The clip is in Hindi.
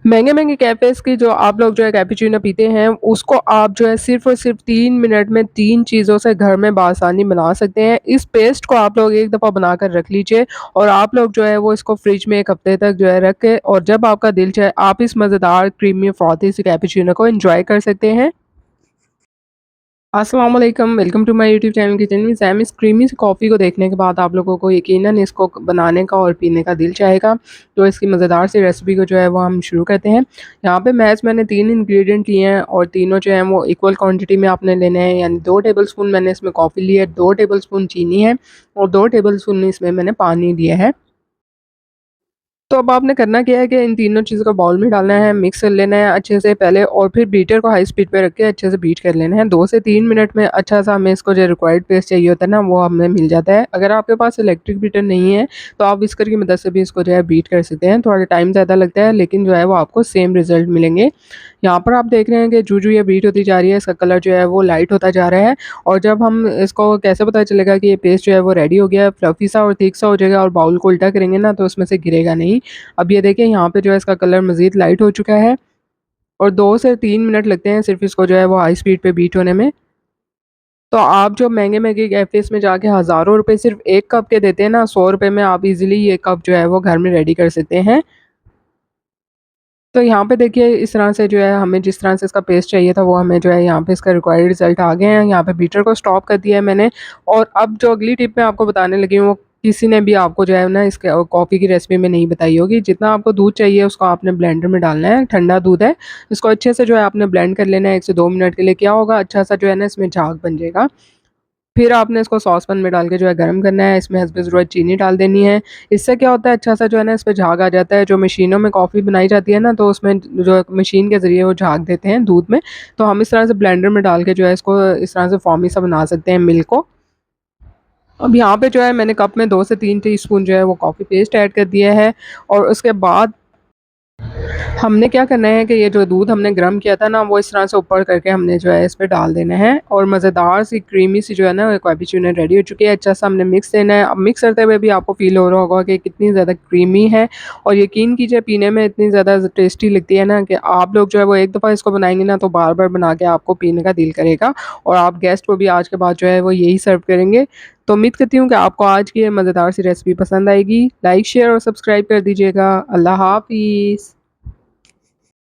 महँगे-महँगे कैफ़ेज़ की जो आप लोग जो है कैपुचिनो पीते हैं, उसको आप जो है सिर्फ़ और सिर्फ़ 3 मिनट में 3 चीज़ों से घर में बआसानी बना सकते हैं। इस पेस्ट को आप लोग एक दफ़ा बनाकर रख लीजिए और आप लोग जो है वो इसको फ्रिज में 1 हफ़्ते तक जो है रख के और जब आपका दिल चाहे आप इस मज़ेदार क्रीमी फ्रॉथी सी कैपुचिनो को एन्जॉय कर सकते हैं। अस्सलाम वालेकुम, welcome to my YouTube channel kitchen with Sam. इस क्रीमी सी कॉफ़ी को देखने के बाद आप लोगों को यकीनन इसको बनाने का और पीने का दिल चाहेगा। तो इसकी मज़ेदार सी रेसिपी को जो है वो हम शुरू करते हैं। यहाँ पे मैंने 3 इंग्रीडिएंट लिए हैं और तीनों जो हैं वो इक्वल क्वांटिटी में आपने लेने हैं, यानी 2 टेबलस्पून मैंने इसमें कॉफ़ी ली है, 2 टेबलस्पून चीनी है और 2 टेबलस्पून इसमें मैंने पानी लिया है। तो अब आपने करना क्या है कि इन तीनों चीज़ों को बाउल में डालना है, मिक्स कर लेना है अच्छे से पहले और फिर बीटर को हाई स्पीड पे रख के अच्छे से बीट कर लेना है। 2 से 3 मिनट में अच्छा-सा हमें इसको जो रिक्वायर्ड पेस्ट चाहिए होता है ना, वो हमें मिल जाता है। अगर आपके पास इलेक्ट्रिक बीटर नहीं है, तो आप व्हिस्कर की मदद से भी इसको जो है बीट कर सकते हैं। थोड़ा टाइम ज़्यादा लगता है, लेकिन जो है वो आपको सेम रिज़ल्ट मिलेंगे। यहाँ पर आप देख रहे हैं कि जो-जो ये बीट होती जा रही है, इसका कलर जो है वो लाइट होता जा रहा है और जब हम इसको कैसे पता चलेगा कि ये पेस्ट जो है वो रेडी हो गया है, फ्लफ़ी सा और थिक सा हो जाएगा और बाउल को उल्टा करेंगे ना, तो उसमें से गिरेगा नहीं। अब ये देखिए यहाँ पे जो है इसका कलर मज़ीद लाइट हो चुका है और 2 से 3 मिनट लगते हैं सिर्फ़ इसको जो है वो हाई स्पीड पे बीट होने में। तो आप जो महँगे-महँगे कैफ़ेज़ में जाके हज़ारों रुपए सिर्फ़ 1 कप के देते हैं ना, 100 रुपए में आप इज़िली ये कप जो है वो घर में रेडी कर सकते हैं। तो यहाँ पे देखिए इस तरह से जो है हमें जिस तरह से इसका पेस्ट चाहिए था वो हमें जो है यहाँ पे इसका रिक्वायर्ड रिज़ल्ट आ गए हैं। यहाँ पे बीटर को स्टॉप कर दिया है मैंने और अब जो अगली टिप मैं आपको बताने लगी हूँ वो किसी ने भी आपको जो है ना इसके कॉफ़ी की रेसिपी में नहीं बताई होगी। जितना आपको दूध चाहिए उसको आपने ब्लेंडर में डालना है, ठंडा दूध है। इसको अच्छे से जो है आपने ब्लेंड कर लेना है 1 से 2 मिनट के लिए। क्या होगा अच्छा-सा जो है ना इसमें झाग बन जाएगा। फिर आपने इसको सॉसपैन में डाल के जो है गरम करना है, इसमें हस्बे ज़रूरत चीनी डाल देनी है। इससे क्या होता है अच्छा-सा जो है ना इसपे झाग आ जाता है, जो मशीनों में कॉफ़ी बनाई जाती है ना तो उसमें जो मशीन के ज़रिए वो झाग देते हैं दूध में, तो हम इस तरह से ब्लेंडर में डाल के जो है इसको इस तरह से फ़ॉर्मी सा बना सकते हैं मिल्क को। अब यहाँ पे जो है मैंने कप में 2 से 3 टीस्पून जो है वो कॉफ़ी पेस्ट ऐड कर दिया है और उसके बाद हमने क्या करना है कि ये जो दूध हमने गरम किया था ना, वो इस तरह से ऊपर करके हमने जो है इस पे डाल देना है और मज़ेदार सी क्रीमी सी जो है ना कैपुचिनो रेडी हो चुकी है। अच्छा-सा हमने मिक्स देना है। अब मिक्स करते हुए भी आपको फ़ील हो रहा होगा कि कितनी ज़्यादा क्रीमी है और यकीन कीजिए पीने में इतनी ज़्यादा टेस्टी लगती है ना कि आप लोग जो है वो एक दफ़ा इसको बनाएँगे ना तो बार-बार बना के आपको पीने का दिल करेगा और आप गेस्ट को भी आज के बाद जो है वो यही सर्व करेंगे। तो उम्मीद करती हूँ कि आपको आज की ये मज़ेदार सी रेसिपी पसंद आएगी। लाइक, शेयर और सब्सक्राइब कर दीजिएगा। अल्लाह हाफ़िज़।